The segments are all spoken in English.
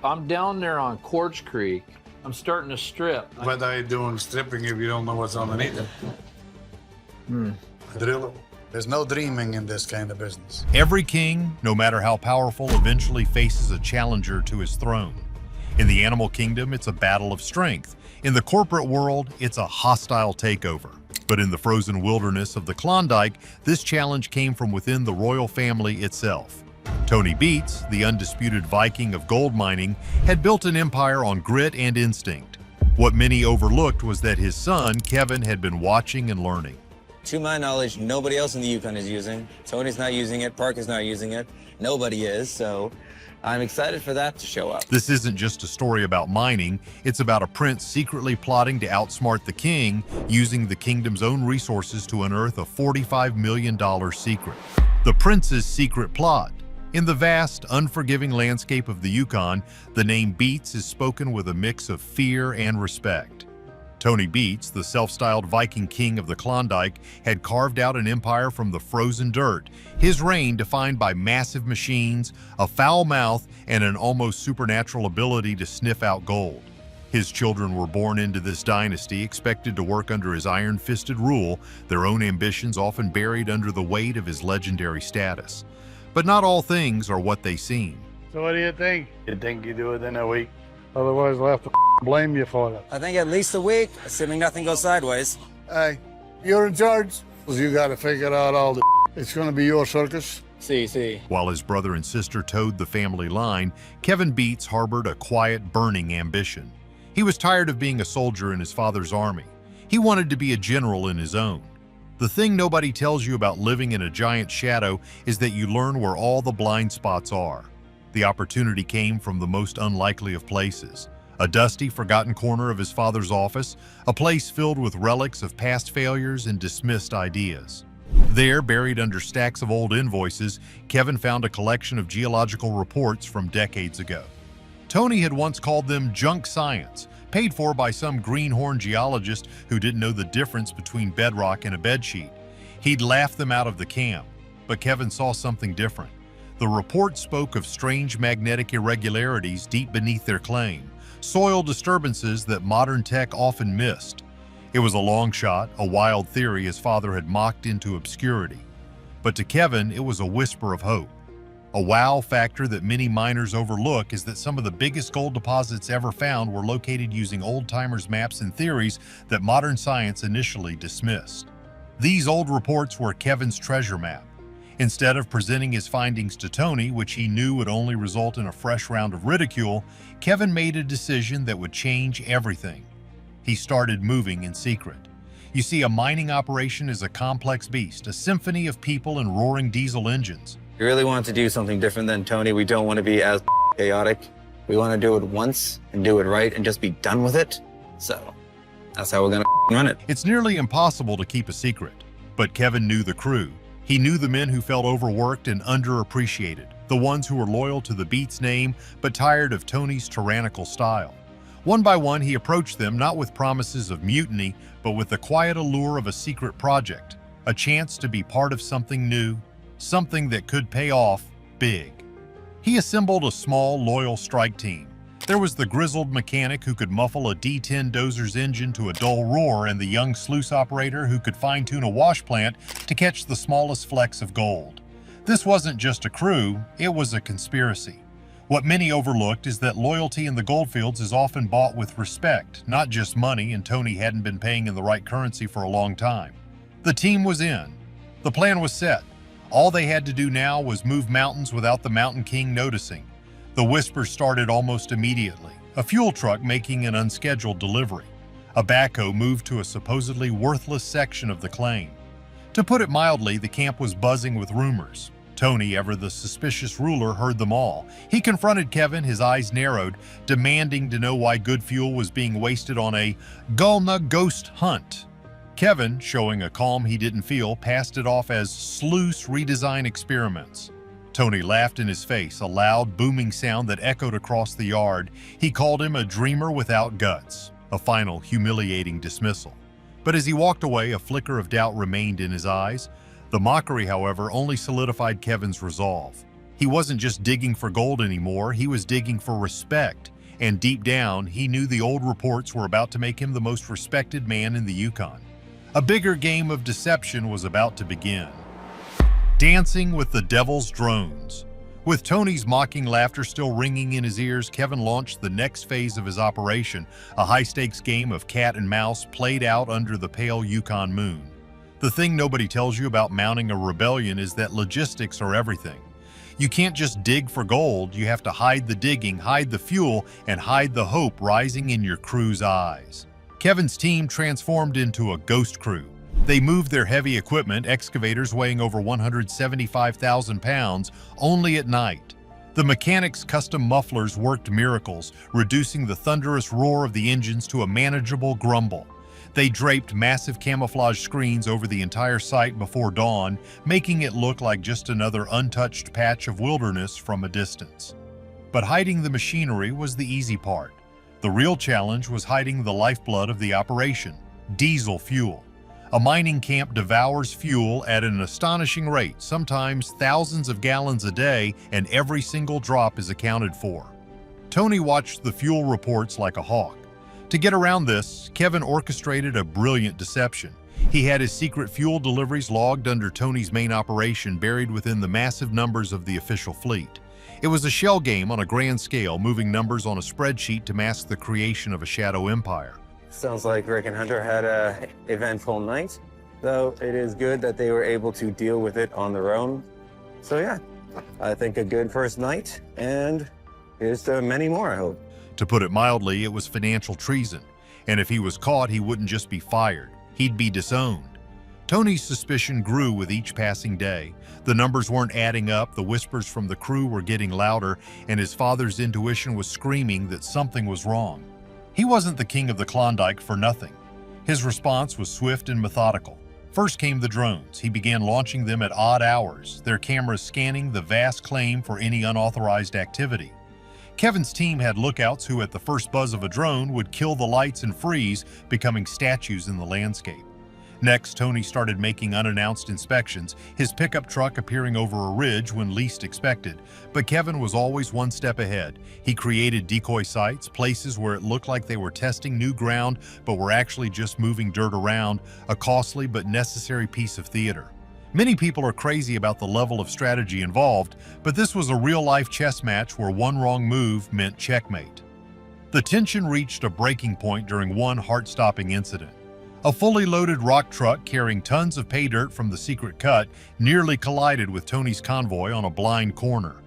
I'm down there on Quartz Creek. I'm starting to strip. What are you doing stripping if you don't know what's underneath it? Drill it. There's no dreaming in this kind of business. Every king, no matter how powerful, eventually faces a challenger to his throne. In the animal kingdom, it's a battle of strength. In the corporate world, it's a hostile takeover. But in the frozen wilderness of the Klondike, this challenge came from within the royal family itself. Tony Beets, the undisputed Viking of gold mining, had built an empire on grit and instinct. What many overlooked was that his son, Kevin, had been watching and learning. To my knowledge, nobody else in the Yukon is using. Tony's not using it, Park is not using it, nobody is, so I'm excited for that to show up. This isn't just a story about mining, it's about a prince secretly plotting to outsmart the king, using the kingdom's own resources to unearth a $45 million secret. The prince's secret plot. In the vast, unforgiving landscape of the Yukon, the name Beets is spoken with a mix of fear and respect. Tony Beets, the self-styled Viking king of the Klondike, had carved out an empire from the frozen dirt, his reign defined by massive machines, a foul mouth, and an almost supernatural ability to sniff out gold. His children were born into this dynasty, expected to work under his iron-fisted rule, their own ambitions often buried under the weight of his legendary status. But not all things are what they seem. So what do you think? You think you do it in a week? Otherwise we'll have to blame you for it. I think at least a week, assuming nothing goes sideways. Hey, you're in charge. You gotta figure out all the It's gonna be your circus. See. While his brother and sister towed the family line, Kevin Beets harbored a quiet, burning ambition. He was tired of being a soldier in his father's army. He wanted to be a general in his own. The thing nobody tells you about living in a giant shadow is that you learn where all the blind spots are. The opportunity came from the most unlikely of places. A dusty, forgotten corner of his father's office, a place filled with relics of past failures and dismissed ideas. There, buried under stacks of old invoices, Kevin found a collection of geological reports from decades ago. Tony had once called them junk science, paid for by some greenhorn geologist who didn't know the difference between bedrock and a bedsheet. He'd laughed them out of the camp, but Kevin saw something different. The report spoke of strange magnetic irregularities deep beneath their claim, soil disturbances that modern tech often missed. It was a long shot, a wild theory his father had mocked into obscurity. But to Kevin, it was a whisper of hope. A wow factor that many miners overlook is that some of the biggest gold deposits ever found were located using old-timers' maps and theories that modern science initially dismissed. These old reports were Kevin's treasure map. Instead of presenting his findings to Tony, which he knew would only result in a fresh round of ridicule, Kevin made a decision that would change everything. He started moving in secret. You see, a mining operation is a complex beast, a symphony of people and roaring diesel engines. We really want to do something different than Tony. We don't want to be as chaotic. We want to do it once and do it right and just be done with it. So that's how we're going to run it. It's nearly impossible to keep a secret, but Kevin knew the crew. He knew the men who felt overworked and underappreciated, the ones who were loyal to the Beets name but tired of Tony's tyrannical style. One by one, he approached them not with promises of mutiny, but with the quiet allure of a secret project, a chance to be part of something new, something that could pay off big. He assembled a small, loyal strike team. There was the grizzled mechanic who could muffle a D10 dozer's engine to a dull roar, and the young sluice operator who could fine-tune a wash plant to catch the smallest flecks of gold. This wasn't just a crew, it was a conspiracy. What many overlooked is that loyalty in the goldfields is often bought with respect, not just money, and Tony hadn't been paying in the right currency for a long time. The team was in. The plan was set. All they had to do now was move mountains without the Mountain King noticing. The whispers started almost immediately. A fuel truck making an unscheduled delivery. A backhoe moved to a supposedly worthless section of the claim. To put it mildly, the camp was buzzing with rumors. Tony, ever the suspicious ruler, heard them all. He confronted Kevin, his eyes narrowed, demanding to know why good fuel was being wasted on a Gulna ghost hunt. Kevin, showing a calm he didn't feel, passed it off as sluice redesign experiments. Tony laughed in his face, a loud, booming sound that echoed across the yard. He called him a dreamer without guts, a final, humiliating dismissal. But as he walked away, a flicker of doubt remained in his eyes. The mockery, however, only solidified Kevin's resolve. He wasn't just digging for gold anymore, he was digging for respect. And deep down, he knew the old reports were about to make him the most respected man in the Yukon. A bigger game of deception was about to begin. Dancing with the Devil's Drones. With Tony's mocking laughter still ringing in his ears, Kevin launched the next phase of his operation, a high-stakes game of cat and mouse played out under the pale Yukon moon. The thing nobody tells you about mounting a rebellion is that logistics are everything. You can't just dig for gold, you have to hide the digging, hide the fuel, and hide the hope rising in your crew's eyes. Kevin's team transformed into a ghost crew. They moved their heavy equipment, excavators weighing over 175,000 pounds, only at night. The mechanics' custom mufflers worked miracles, reducing the thunderous roar of the engines to a manageable grumble. They draped massive camouflage screens over the entire site before dawn, making it look like just another untouched patch of wilderness from a distance. But hiding the machinery was the easy part. The real challenge was hiding the lifeblood of the operation, diesel fuel. A mining camp devours fuel at an astonishing rate, sometimes thousands of gallons a day, and every single drop is accounted for. Tony watched the fuel reports like a hawk. To get around this, Kevin orchestrated a brilliant deception. He had his secret fuel deliveries logged under Tony's main operation, buried within the massive numbers of the official fleet. It was a shell game on a grand scale, moving numbers on a spreadsheet to mask the creation of a shadow empire. Sounds like Rick and Hunter had a eventful night, though it is good that they were able to deal with it on their own. So yeah, I think a good first night, and here's to many more, I hope. To put it mildly, it was financial treason, and if he was caught, he wouldn't just be fired, he'd be disowned. Tony's suspicion grew with each passing day. The numbers weren't adding up, the whispers from the crew were getting louder, and his father's intuition was screaming that something was wrong. He wasn't the king of the Klondike for nothing. His response was swift and methodical. First came the drones. He began launching them at odd hours, their cameras scanning the vast claim for any unauthorized activity. Kevin's team had lookouts who, at the first buzz of a drone, would kill the lights and freeze, becoming statues in the landscape. Next, Tony started making unannounced inspections, his pickup truck appearing over a ridge when least expected. But Kevin was always one step ahead. He created decoy sites, places where it looked like they were testing new ground but were actually just moving dirt around, a costly but necessary piece of theater. Many people are crazy about the level of strategy involved, but this was a real-life chess match where one wrong move meant checkmate. The tension reached a breaking point during one heart-stopping incident. A fully loaded rock truck carrying tons of pay dirt from the secret cut nearly collided with Tony's convoy on a blind corner.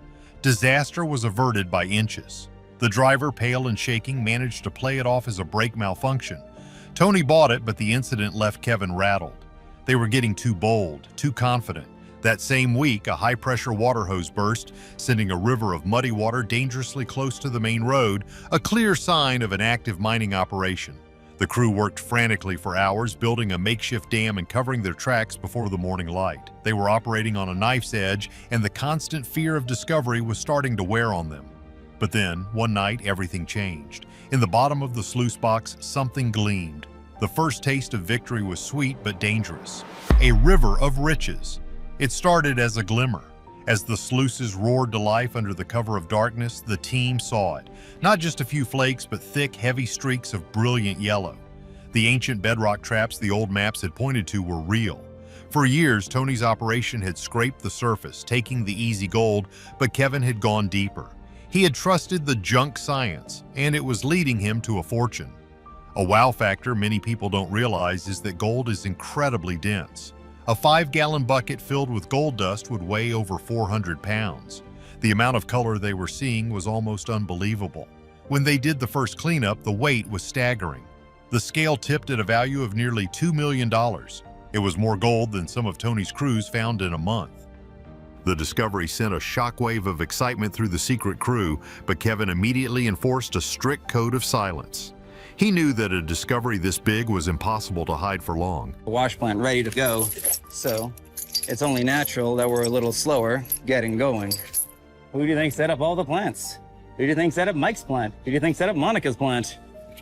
Disaster was averted by inches. The driver, pale and shaking, managed to play it off as a brake malfunction. Tony bought it, but the incident left Kevin rattled. They were getting too bold, too confident. That same week, a high-pressure water hose burst, sending a river of muddy water dangerously close to the main road, a clear sign of an active mining operation. The crew worked frantically for hours, building a makeshift dam and covering their tracks before the morning light. They were operating on a knife's edge, and the constant fear of discovery was starting to wear on them. But then, one night, everything changed. In the bottom of the sluice box, something gleamed. The first taste of victory was sweet but dangerous. A river of riches. It started as a glimmer. As the sluices roared to life under the cover of darkness, the team saw it. Not just a few flakes, but thick, heavy streaks of brilliant yellow. The ancient bedrock traps the old maps had pointed to were real. For years, Tony's operation had scraped the surface, taking the easy gold, but Kevin had gone deeper. He had trusted the junk science, and it was leading him to a fortune. A wow factor many people don't realize is that gold is incredibly dense. A 5-gallon bucket filled with gold dust would weigh over 400 pounds. The amount of color they were seeing was almost unbelievable. When they did the first cleanup, the weight was staggering. The scale tipped at a value of nearly $2 million. It was more gold than some of Tony's crews found in a month. The discovery sent a shockwave of excitement through the secret crew, but Kevin immediately enforced a strict code of silence. He knew that a discovery this big was impossible to hide for long. The wash plant ready to go, so it's only natural that we're a little slower getting going. Who do you think set up all the plants? Who do you think set up Mike's plant? Who do you think set up Monica's plant?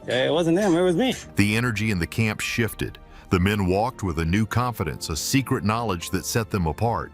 It wasn't them, it was me. The energy in the camp shifted. The men walked with a new confidence, a secret knowledge that set them apart.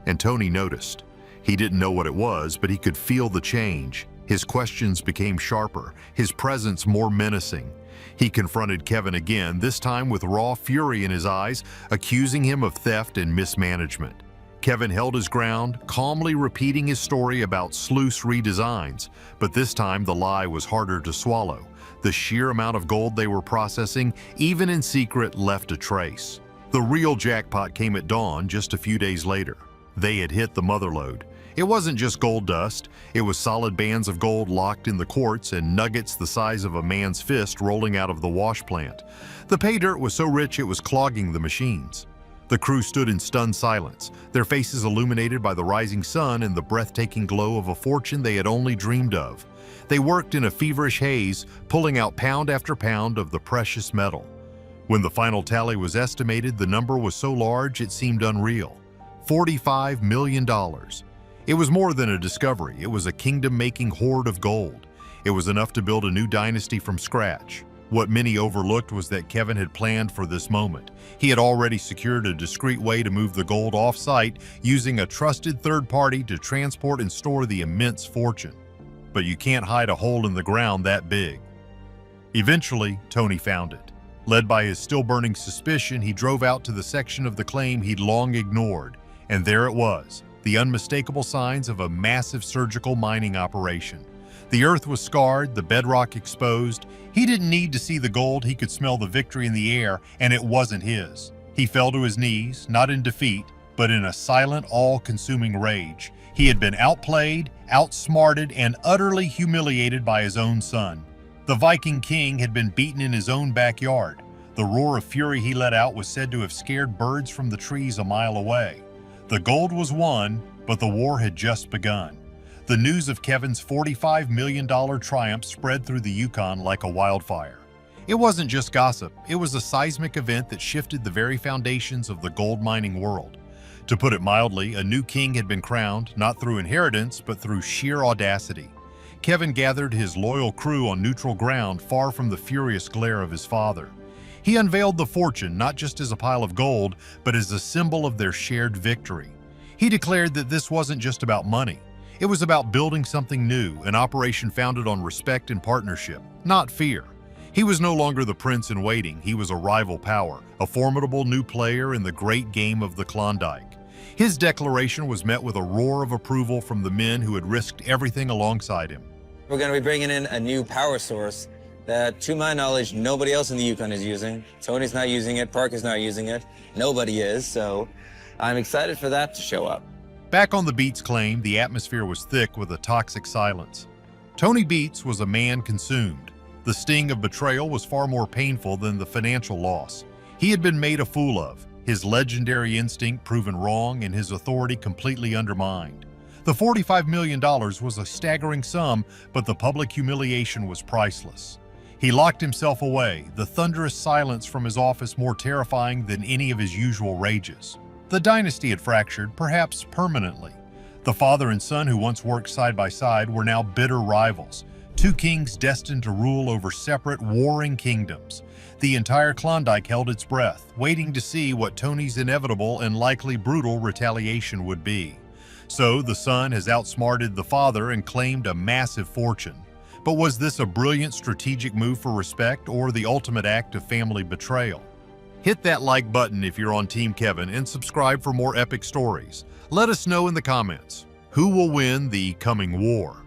And Tony noticed. He didn't know what it was, but he could feel the change. His questions became sharper, his presence more menacing. He confronted Kevin again, this time with raw fury in his eyes, accusing him of theft and mismanagement. Kevin held his ground, calmly repeating his story about sluice redesigns, but this time the lie was harder to swallow. The sheer amount of gold they were processing, even in secret, left a trace. The real jackpot came at dawn just a few days later. They had hit the motherlode. It wasn't just gold dust, it was solid bands of gold locked in the quartz and nuggets the size of a man's fist rolling out of the wash plant. The pay dirt was so rich it was clogging the machines. The crew stood in stunned silence, their faces illuminated by the rising sun and the breathtaking glow of a fortune they had only dreamed of. They worked in a feverish haze, pulling out pound after pound of the precious metal. When the final tally was estimated, the number was so large it seemed unreal. $45 million. It was more than a discovery, it was a kingdom-making hoard of gold. It was enough to build a new dynasty from scratch. What many overlooked was that Kevin had planned for this moment. He had already secured a discreet way to move the gold off-site, using a trusted third party to transport and store the immense fortune. But you can't hide a hole in the ground that big. Eventually, Tony found it. Led by his still-burning suspicion, he drove out to the section of the claim he'd long ignored. And there it was, the unmistakable signs of a massive surgical mining operation. The earth was scarred, the bedrock exposed. He didn't need to see the gold, he could smell the victory in the air, and it wasn't his. He fell to his knees, not in defeat, but in a silent, all-consuming rage. He had been outplayed, outsmarted, and utterly humiliated by his own son. The Viking king had been beaten in his own backyard. The roar of fury he let out was said to have scared birds from the trees a mile away. The gold was won, but the war had just begun. The news of Kevin's $45 million triumph spread through the Yukon like a wildfire. It wasn't just gossip, it was a seismic event that shifted the very foundations of the gold mining world. To put it mildly, a new king had been crowned, not through inheritance, but through sheer audacity. Kevin gathered his loyal crew on neutral ground, far from the furious glare of his father. He unveiled the fortune not just as a pile of gold, but as a symbol of their shared victory. He declared that this wasn't just about money. It was about building something new, an operation founded on respect and partnership, not fear. He was no longer the prince in waiting, he was a rival power, a formidable new player in the great game of the Klondike. His declaration was met with a roar of approval from the men who had risked everything alongside him. We're going to be bringing in a new power source that, to my knowledge, nobody else in the Yukon is using. Tony's not using it, Parker's not using it, nobody is, so I'm excited for that to show up. Back on the Beets claim, the atmosphere was thick with a toxic silence. Tony Beets was a man consumed. The sting of betrayal was far more painful than the financial loss. He had been made a fool of, his legendary instinct proven wrong and his authority completely undermined. The $45 million was a staggering sum, but the public humiliation was priceless. He locked himself away, the thunderous silence from his office more terrifying than any of his usual rages. The dynasty had fractured, perhaps permanently. The father and son who once worked side by side were now bitter rivals, two kings destined to rule over separate, warring kingdoms. The entire Klondike held its breath, waiting to see what Tony's inevitable and likely brutal retaliation would be. So the son has outsmarted the father and claimed a massive fortune. But was this a brilliant strategic move for respect or the ultimate act of family betrayal? Hit that like button if you're on Team Kevin and subscribe for more epic stories. Let us know in the comments, who will win the coming war?